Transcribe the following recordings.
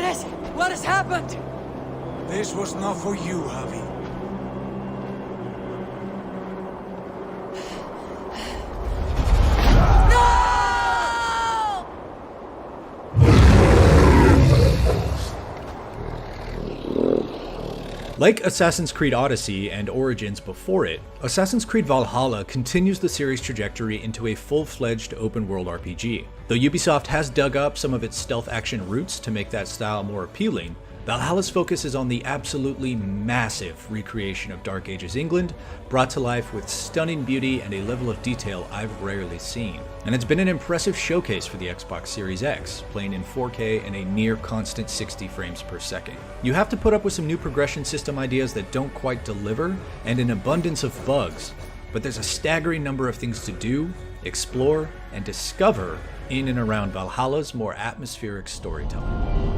What is it? What has happened? This was not for you, Javi. No! Like Assassin's Creed Odyssey and Origins before it, Assassin's Creed Valhalla continues the series' trajectory into a full-fledged open-world RPG. Though Ubisoft has dug up some of its stealth action roots to make that style more appealing, Valhalla's focus is on the absolutely massive recreation of Dark Ages England, brought to life with stunning beauty and a level of detail I've rarely seen. And it's been an impressive showcase for the Xbox Series X, playing in 4K and a near constant 60 frames per second. You have to put up with some new progression system ideas that don't quite deliver, and an abundance of bugs, but there's a staggering number of things to do, explore, and discover in and around Valhalla's more atmospheric storytelling.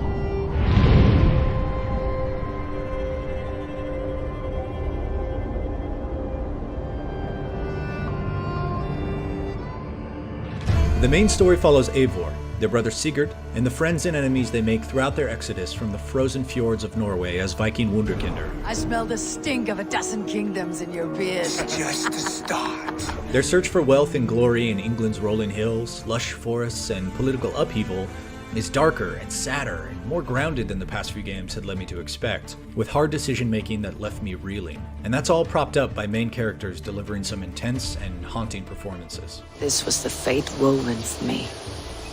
The main story follows Eivor, their brother Sigurd, and the friends and enemies they make throughout their exodus from the frozen fjords of Norway as Viking wunderkinder. I smell the stink of a dozen kingdoms in your beard. Just the start. Their search for wealth and glory in England's rolling hills, lush forests, and political upheaval is darker and sadder and more grounded than the past few games had led me to expect, with hard decision-making that left me reeling. And that's all propped up by main characters delivering some intense and haunting performances. This was the fate woven for me,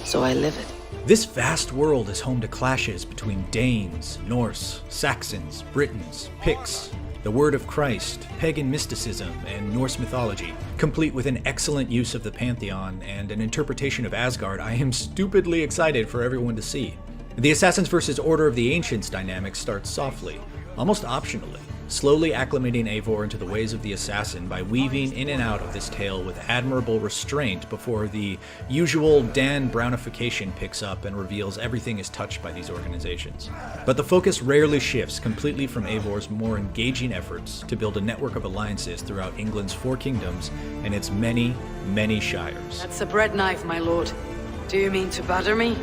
so I live it. This vast world is home to clashes between Danes, Norse, Saxons, Britons, Picts, the Word of Christ, pagan mysticism, and Norse mythology, complete with an excellent use of the Pantheon and an interpretation of Asgard I am stupidly excited for everyone to see. The Assassins vs. Order of the Ancients dynamic starts softly, almost optionally, slowly acclimating Eivor into the ways of the assassin by weaving in and out of this tale with admirable restraint before the usual Dan Brownification picks up and reveals everything is touched by these organizations. But the focus rarely shifts completely from Eivor's more engaging efforts to build a network of alliances throughout England's 4 kingdoms and its many, many shires. That's a bread knife, my lord. Do you mean to batter me?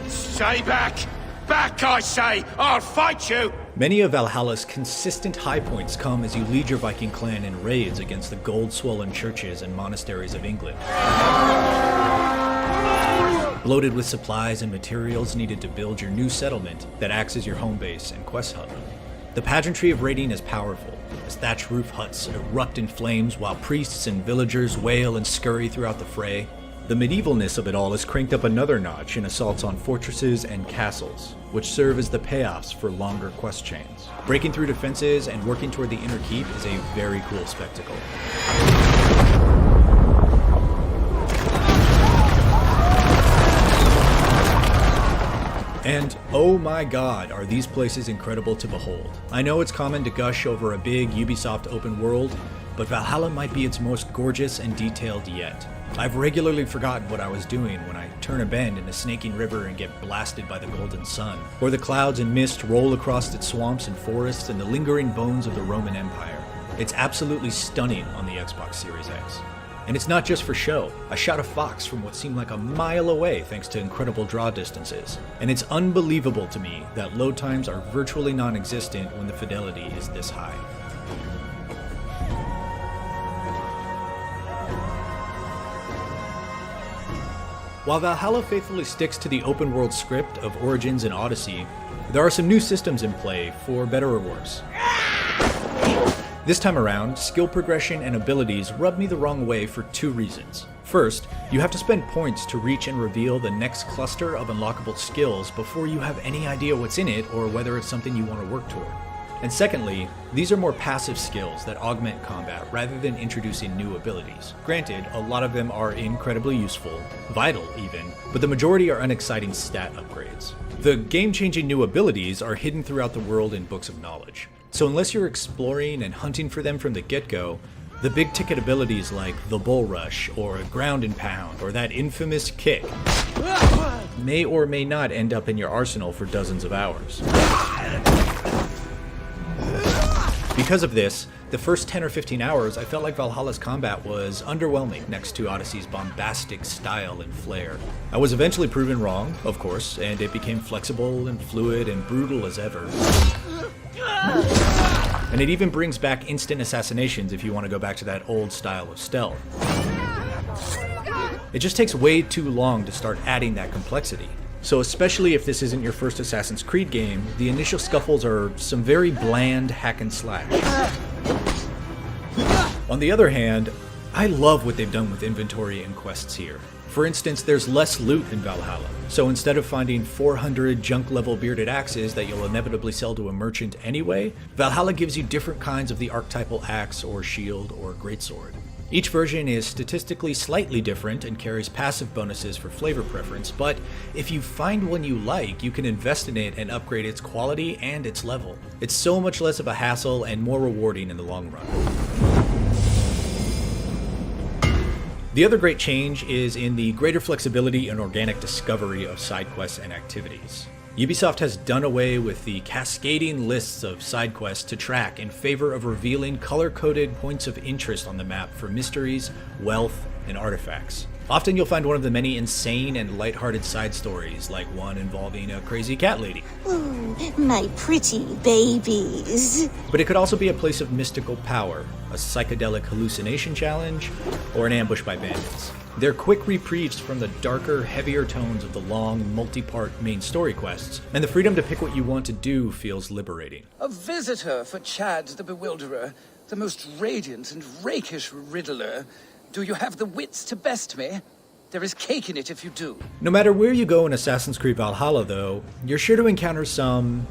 Stay back! Back, I say! I'll fight you! Many of Valhalla's consistent high points come as you lead your Viking clan in raids against the gold-swollen churches and monasteries of England. Bloated with supplies and materials needed to build your new settlement that acts as your home base and quest hub. The pageantry of raiding is powerful, as thatch roof huts erupt in flames while priests and villagers wail and scurry throughout the fray. The medievalness of it all is cranked up another notch in assaults on fortresses and castles, which serve as the payoffs for longer quest chains. Breaking through defenses and working toward the inner keep is a very cool spectacle. And oh my god, are these places incredible to behold. I know it's common to gush over a big Ubisoft open world, but Valhalla might be its most gorgeous and detailed yet. I've regularly forgotten what I was doing when I turn a bend in a snaking river and get blasted by the golden sun, or the clouds and mist roll across its swamps and forests and the lingering bones of the Roman Empire. It's absolutely stunning on the Xbox Series X. And it's not just for show. I shot a fox from what seemed like a mile away thanks to incredible draw distances. And it's unbelievable to me that load times are virtually non-existent when the fidelity is this high. While Valhalla faithfully sticks to the open world script of Origins and Odyssey, there are some new systems in play, for better or worse. This time around, skill progression and abilities rub me the wrong way for 2 reasons. First, you have to spend points to reach and reveal the next cluster of unlockable skills before you have any idea what's in it or whether it's something you want to work toward. And secondly, these are more passive skills that augment combat rather than introducing new abilities. Granted, a lot of them are incredibly useful, vital even, but the majority are unexciting stat upgrades. The game-changing new abilities are hidden throughout the world in books of knowledge. So unless you're exploring and hunting for them from the get-go, the big-ticket abilities like the Bull Rush, or Ground and Pound, or that infamous kick may or may not end up in your arsenal for dozens of hours. Because of this, the first 10 or 15 hours I felt like Valhalla's combat was underwhelming next to Odyssey's bombastic style and flair. I was eventually proven wrong, of course, and it became flexible and fluid and brutal as ever. And it even brings back instant assassinations if you want to go back to that old style of stealth. It just takes way too long to start adding that complexity. So especially if this isn't your first Assassin's Creed game, the initial scuffles are some very bland hack and slash. On the other hand, I love what they've done with inventory and quests here. For instance, there's less loot in Valhalla, so instead of finding 400 junk-level bearded axes that you'll inevitably sell to a merchant anyway, Valhalla gives you different kinds of the archetypal axe or shield or greatsword. Each version is statistically slightly different and carries passive bonuses for flavor preference, but if you find one you like, you can invest in it and upgrade its quality and its level. It's so much less of a hassle and more rewarding in the long run. The other great change is in the greater flexibility and organic discovery of side quests and activities. Ubisoft has done away with the cascading lists of side quests to track in favor of revealing color-coded points of interest on the map for mysteries, wealth, and artifacts. Often you'll find one of the many insane and lighthearted side stories, like one involving a crazy cat lady. Ooh, my pretty babies. But it could also be a place of mystical power, a psychedelic hallucination challenge, or an ambush by bandits. They're quick reprieves from the darker, heavier tones of the long, multi-part main story quests, and the freedom to pick what you want to do feels liberating. A visitor for Chad the Bewilderer, the most radiant and rakish riddler. Do you have the wits to best me? There is cake in it if you do. No matter where you go in Assassin's Creed Valhalla, though, you're sure to encounter some,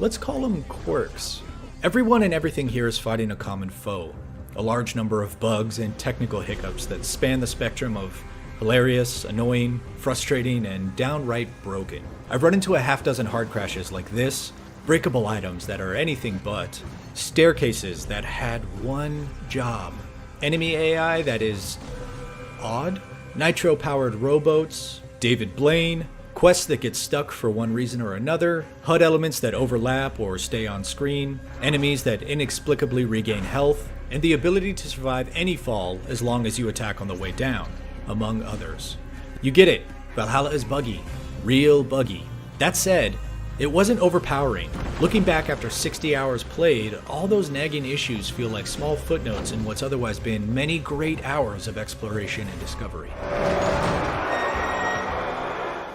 let's call them quirks. Everyone and everything here is fighting a common foe. A large number of bugs and technical hiccups that span the spectrum of hilarious, annoying, frustrating, and downright broken. I've run into a half dozen hard crashes like this, breakable items that are anything but, staircases that had one job, enemy AI that is odd, nitro-powered rowboats, David Blaine, quests that get stuck for one reason or another, HUD elements that overlap or stay on screen, enemies that inexplicably regain health, and the ability to survive any fall as long as you attack on the way down, among others. You get it, Valhalla is buggy, real buggy. That said, it wasn't overpowering. Looking back after 60 hours played, all those nagging issues feel like small footnotes in what's otherwise been many great hours of exploration and discovery.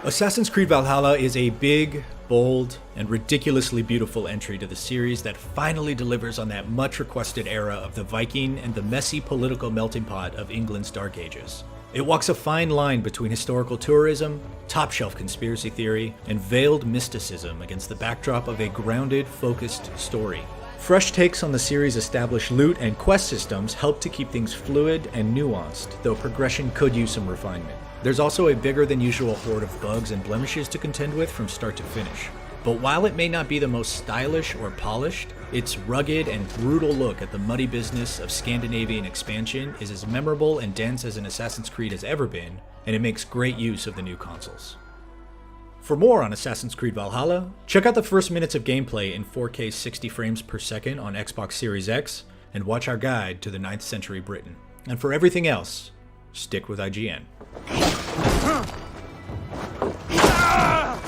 Assassin's Creed Valhalla is a big, bold, and ridiculously beautiful entry to the series that finally delivers on that much-requested era of the Viking and the messy political melting pot of England's Dark Ages. It walks a fine line between historical tourism, top-shelf conspiracy theory, and veiled mysticism against the backdrop of a grounded, focused story. Fresh takes on the series' established loot and quest systems help to keep things fluid and nuanced, though progression could use some refinement. There's also a bigger than usual horde of bugs and blemishes to contend with from start to finish. But while it may not be the most stylish or polished, its rugged and brutal look at the muddy business of Scandinavian expansion is as memorable and dense as an Assassin's Creed has ever been, and it makes great use of the new consoles. For more on Assassin's Creed Valhalla, check out the first minutes of gameplay in 4K 60 frames per second on Xbox Series X, and watch our guide to the 9th century Britain. And for everything else, stick with IGN. Ah!